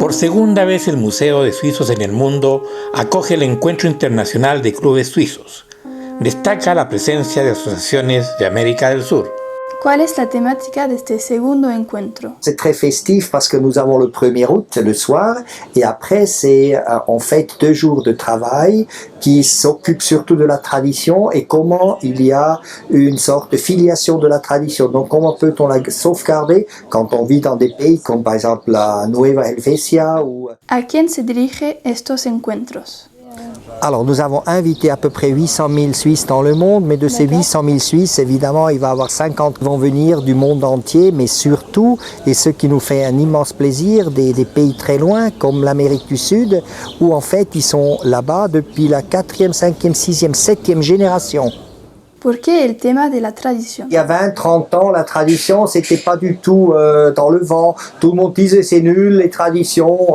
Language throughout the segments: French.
Por segunda vez el Museo de Suizos en el Mundo acoge el Encuentro Internacional de Clubes Suizos. Destaca la presencia de asociaciones de América del Sur. ¿Cuál es la temática de este segundo encuentro? C'est très festif parce que nous avons le 1er août le soir et après c'est en fait 2 jours de travail qui s'occupent surtout de la tradition et comment il y a une sorte de filiation de la tradition. Donc comment peut-on la sauvegarder quand on vit dans des pays comme par exemple la Nueva Helvetia ou... ¿A quién se dirige estos encuentros? Alors, nous avons invité à peu près 800 000 Suisses dans le monde, mais de ces 800 000 Suisses, évidemment, il va y avoir 50 qui vont venir du monde entier, mais surtout, et ce qui nous fait un immense plaisir, des pays très loin, comme l'Amérique du Sud, où en fait, ils sont là-bas depuis la 4e, 5e, 6e, 7e génération. ¿Por qué el tema de la tradición? Il y a 20, 30 ans, la tradition, c'était pas du tout dans le vent. Tout le monde disait c'est nul, les traditions,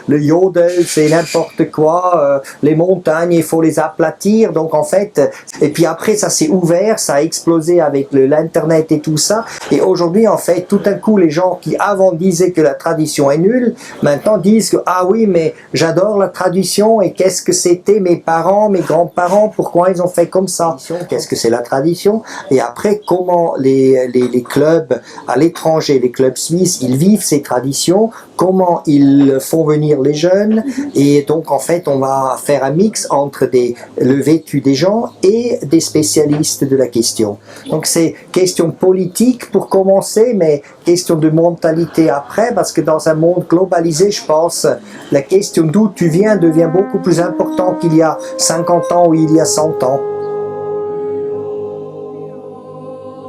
le yodel, c'est n'importe quoi, les montagnes, il faut les aplatir. Donc en fait, et puis après ça s'est ouvert, ça a explosé avec l'internet et tout ça. Et aujourd'hui, en fait, tout d'un coup, les gens qui avant disaient que la tradition est nulle, maintenant disent que ah oui, mais j'adore la tradition et qu'est-ce que c'était mes parents, mes grands-parents, pourquoi ils ont fait comme ça? Qu'est-ce que c'est la tradition, et après comment les clubs à l'étranger, les clubs suisses, ils vivent ces traditions, comment ils font venir les jeunes, et donc en fait on va faire un mix entre le vécu des gens et des spécialistes de la question. Donc c'est question politique pour commencer, mais question de mentalité après, parce que dans un monde globalisé, je pense, la question d'où tu viens devient beaucoup plus importante qu'il y a 50 ans ou il y a 100 ans.